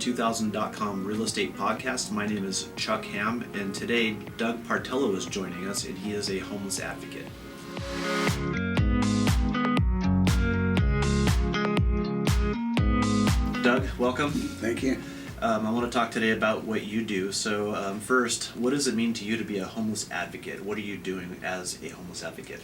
2000.com real estate podcast. My name is Chuck Ham, and today Doug Partello is joining us, and he is a homeless advocate. Doug, welcome. Thank you. I want to talk today about what you do. So first, what does it mean to you to be a homeless advocate? What are you doing as a homeless advocate?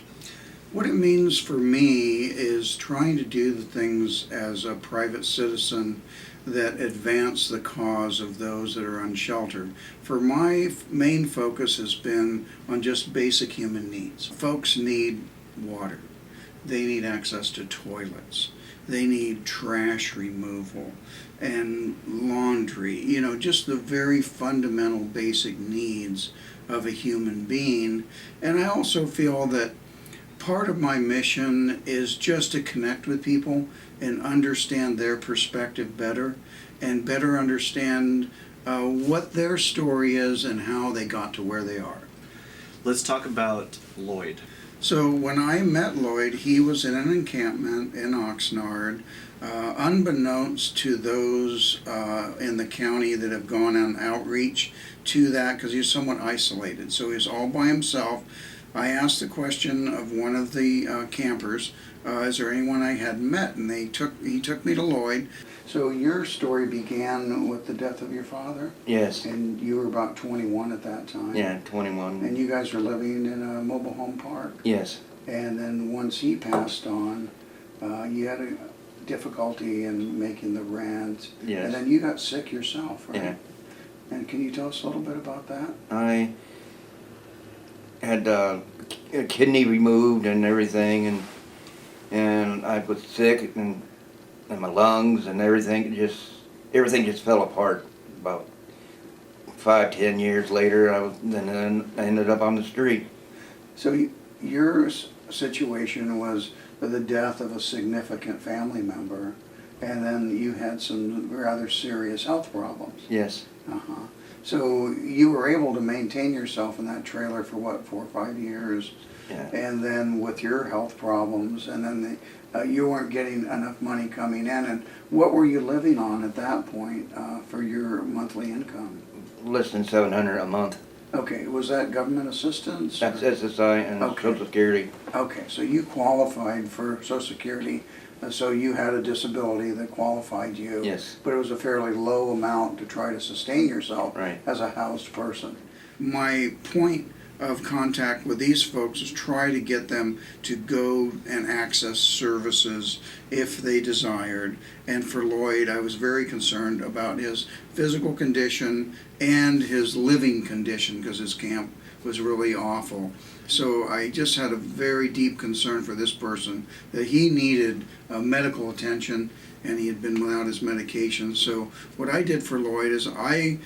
What it means for me is trying to do the things as a private citizen that advance the cause of those that are unsheltered. For my main focus has been on just basic human needs. Folks need water. They need access to toilets. They need trash removal and laundry, just the very fundamental basic needs of a human being. And I also feel that part of my mission is just to connect with people and understand their perspective better and better understand what their story is and how they got to where they are. Let's talk about Loyd. So when I met Loyd, he was in an encampment in Oxnard. Unbeknownst to those in the county that have gone on outreach to that, because he's somewhat isolated. So he's all by himself. I asked the question of one of the campers, is there anyone I hadn't met? And he took me to Loyd. So your story began with the death of your father? Yes. And you were about 21 at that time? Yeah, 21. And you guys were living in a mobile home park? Yes. And then once he passed on, you had a difficulty in making the rent. Yes. And then you got sick yourself, right? Yeah. And can you tell us a little bit about that? I had a kidney removed and everything, and I was sick, and my lungs and everything just fell apart. About 5-10 years later, then I ended up on the street. So your situation was the death of a significant family member, and then you had some rather serious health problems. Yes. Uh-huh. So you were able to maintain yourself in that trailer for what, 4 or 5 years? Yeah. And then with your health problems, and then you weren't getting enough money coming in. And what were you living on at that point for your monthly income? Less than $700 a month. Okay, was that government assistance? That's SSI and Okay. Social Security. Okay, so you qualified for Social Security, so you had a disability that qualified you. Yes. But it was a fairly low amount to try to sustain yourself Right. as a housed person. My point of contact with these folks is try to get them to go and access services if they desired. And for Loyd, I was very concerned about his physical condition and his living condition, because his camp was really awful. So I just had a very deep concern for this person, that he needed medical attention, and he had been without his medication. So what I did for Loyd is I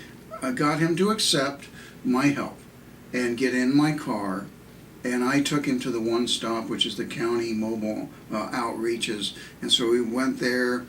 got him to accept my help and get in my car, and I took him to the One Stop, which is the county mobile outreaches. And so we went there,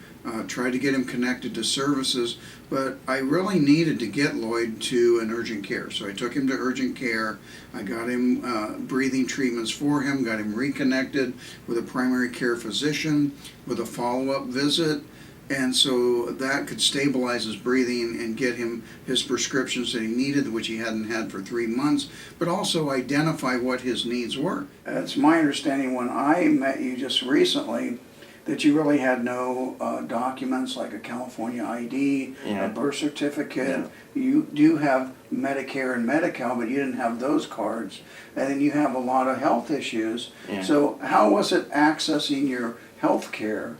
tried to get him connected to services, but I really needed to get Loyd to an urgent care. So I took him to urgent care. I got him breathing treatments for him, got him reconnected with a primary care physician with a follow-up visit. And so that could stabilize his breathing and get him his prescriptions that he needed, which he hadn't had for 3 months, but also identify what his needs were. It's my understanding when I met you just recently that you really had no documents like a California ID, Yeah. a birth certificate. Yeah. You do have Medicare and Medi-Cal, but you didn't have those cards. And then you have a lot of health issues. Yeah. So how was it accessing your health care?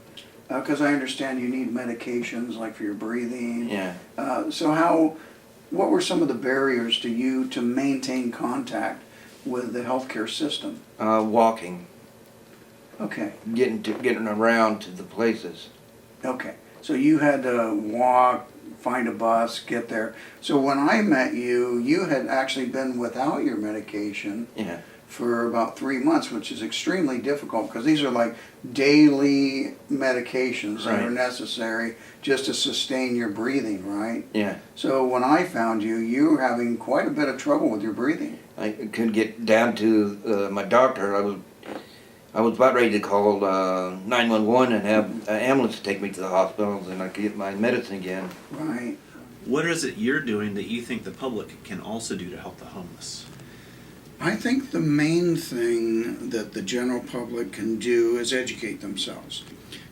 Because I understand you need medications like for your breathing. Yeah. So what were some of the barriers to you to maintain contact with the healthcare system? Walking. Okay. Getting around to the places. Okay. So you had to walk, find a bus, get there. So when I met you, you had actually been without your medication. Yeah. For about 3 months, which is extremely difficult because these are like daily medications that are Right. necessary just to sustain your breathing, right? Yeah. So when I found you, you were having quite a bit of trouble with your breathing. I couldn't get down to my doctor. I was about ready to call 911 and have an ambulance take me to the hospital, and I could get my medicine again. Right. What is it you're doing that you think the public can also do to help the homeless? I think the main thing that the general public can do is educate themselves.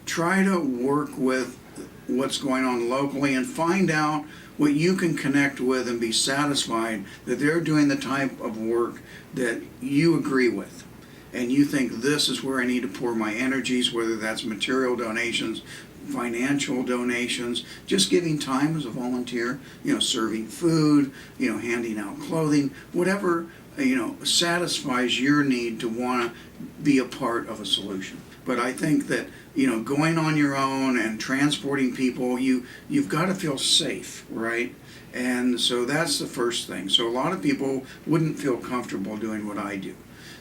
Try to work with what's going on locally and find out what you can connect with and be satisfied that they're doing the type of work that you agree with. And you think this is where I need to pour my energies, whether that's material donations, financial donations, just giving time as a volunteer, serving food, handing out clothing, whatever, satisfies your need to want to be a part of a solution. But I think that, going on your own and transporting people, you've got to feel safe, right? And so that's the first thing. So a lot of people wouldn't feel comfortable doing what I do.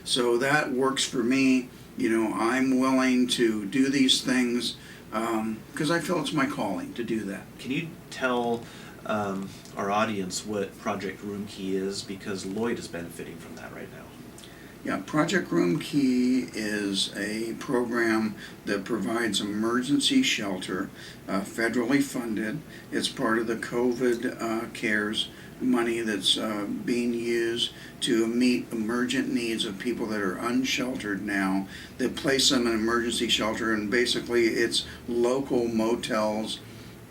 So that works for me. I'm willing to do these things because I feel it's my calling to do that. Can you tell our audience what Project Room Key is? Because Loyd is benefiting from that right now. Yeah, Project Room Key is a program that provides emergency shelter, federally funded. It's part of the COVID CARES money that's being used to meet emergent needs of people that are unsheltered now. They place them in emergency shelter, and basically it's local motels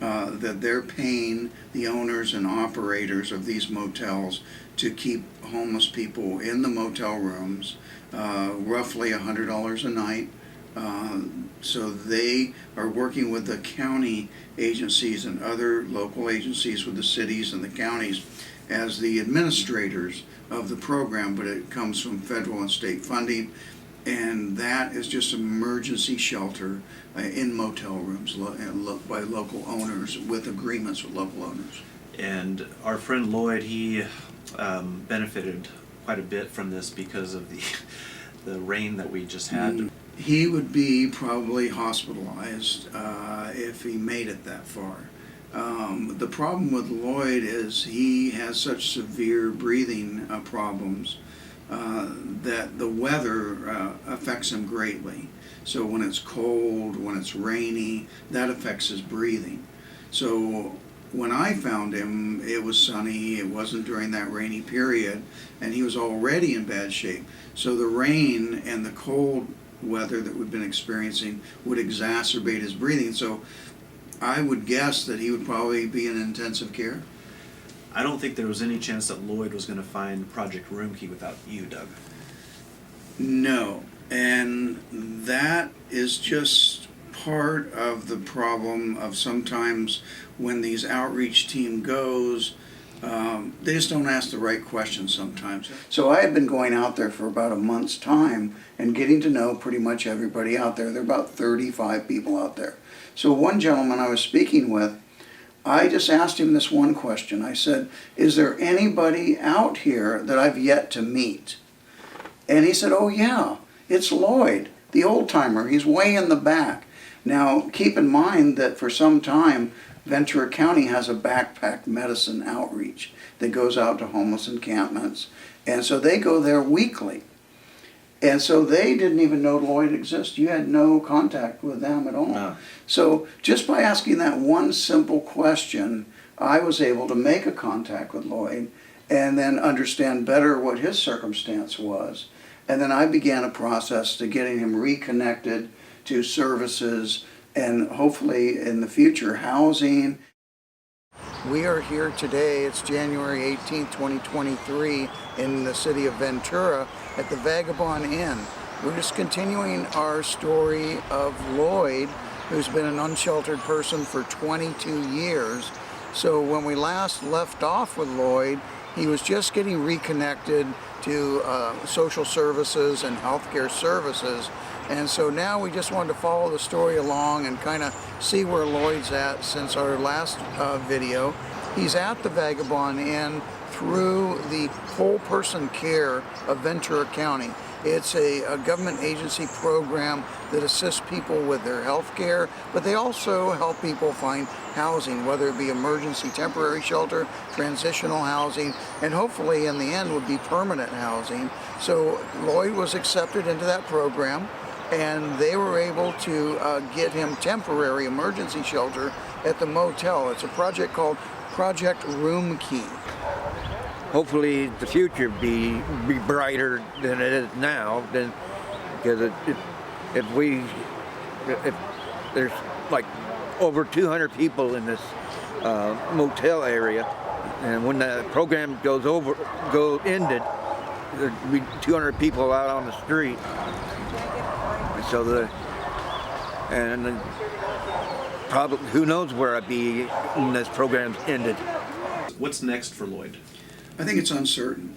that they're paying the owners and operators of these motels to keep homeless people in the motel rooms, roughly $100 a night. So they are working with the county agencies and other local agencies with the cities and the counties as the administrators of the program, but it comes from federal and state funding, and that is just emergency shelter in motel rooms by local owners with agreements with local owners. And our friend Loyd, he benefited quite a bit from this because of the rain that we just had. He would be probably hospitalized if he made it that far. The problem with Loyd is he has such severe breathing problems that the weather affects him greatly. So when it's cold, when it's rainy, that affects his breathing. So when I found him, it was sunny, it wasn't during that rainy period, and he was already in bad shape. So the rain and the cold weather that we've been experiencing would exacerbate his breathing. So I would guess that he would probably be in intensive care. I don't think there was any chance that Loyd was going to find Project Room Key without you, Doug. No, and that is just part of the problem of sometimes when these outreach team goes, they just don't ask the right questions sometimes. So I had been going out there for about a month's time and getting to know pretty much everybody out there. There are about 35 people out there. So one gentleman I was speaking with, I just asked him this one question. I said, is there anybody out here that I've yet to meet? And he said, oh yeah, it's Loyd, the old timer. He's way in the back. Now, keep in mind that for some time, Ventura County has a backpack medicine outreach that goes out to homeless encampments. And so they go there weekly. And so they didn't even know Loyd exists. You had no contact with them at all. No. So just by asking that one simple question, I was able to make a contact with Loyd and then understand better what his circumstance was. And then I began a process to getting him reconnected to services and hopefully in the future housing. We are here today, it's January 18th, 2023, in the city of Ventura at the Vagabond Inn. We're just continuing our story of Loyd, who's been an unsheltered person for 22 years. So when we last left off with Loyd, he was just getting reconnected to social services and healthcare services. And so now we just wanted to follow the story along and kind of see where Loyd's at since our last video. He's at the Vagabond Inn through the Whole Person Care of Ventura County. It's a government agency program that assists people with their health care, but they also help people find housing, whether it be emergency temporary shelter, transitional housing, and hopefully in the end would be permanent housing. So Loyd was accepted into that program. and they were able to get him temporary emergency shelter at the motel. It's a project called Project Room Key. Hopefully the future be brighter than it is now, then, because if there's like over 200 people in this motel area, and when the program ended, there'd be 200 people out on the street. So probably who knows where I'd be when this program's ended. What's next for Loyd? I think it's uncertain.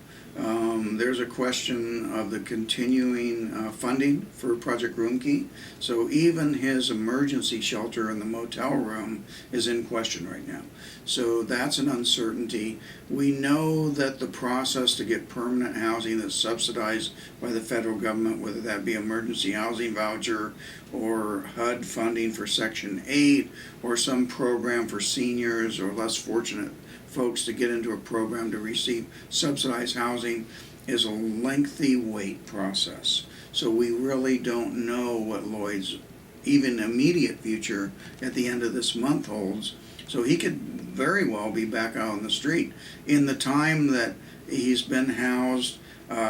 There's a question of the continuing funding for Project Room Key. So even his emergency shelter in the motel room is in question right now. So that's an uncertainty. We know that the process to get permanent housing that's subsidized by the federal government, whether that be emergency housing voucher or HUD funding for Section 8 or some program for seniors or less fortunate folks to get into a program to receive subsidized housing, is a lengthy wait process. So we really don't know what Loyd's even immediate future at the end of this month holds. So he could very well be back out on the street. In the time that he's been housed,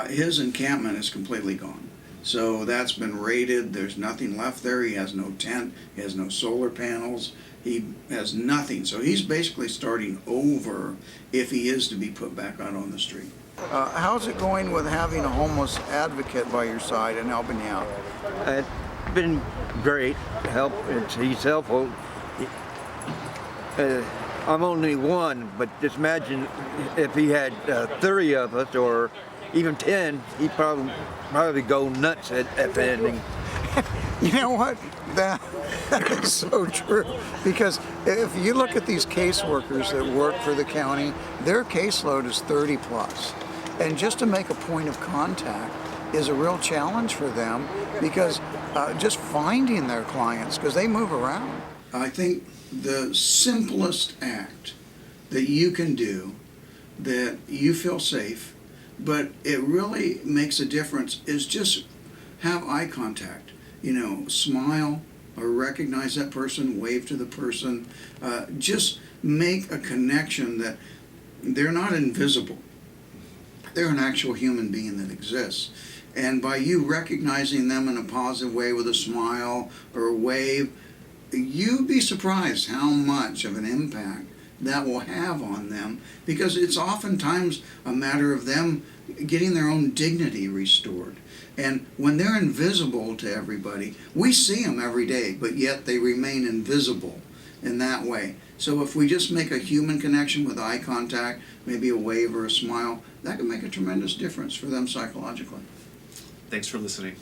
his encampment is completely gone. So that's been raided. There's nothing left there. He has no tent. He has no solar panels. He has nothing. So he's basically starting over if he is to be put back out on the street. How's it going with having a homeless advocate by your side and helping you out? It's been great. He's helpful. I'm only one, but just imagine if he had 30 of us or even 10, he'd probably go nuts at the ending. You know what? That is so true. Because if you look at these caseworkers that work for the county, their caseload is 30 plus. And just to make a point of contact is a real challenge for them, because just finding their clients, because they move around. I think the simplest act that you can do that you feel safe, but it really makes a difference, is just have eye contact. You know, smile or recognize that person, wave to the person, just make a connection that they're not invisible. They're an actual human being that exists. And by you recognizing them in a positive way with a smile or a wave, you'd be surprised how much of an impact that will have on them, because it's oftentimes a matter of them getting their own dignity restored. And when they're invisible to everybody, we see them every day, but yet they remain invisible in that way. So if we just make a human connection with eye contact, maybe a wave or a smile, that can make a tremendous difference for them psychologically. Thanks for listening.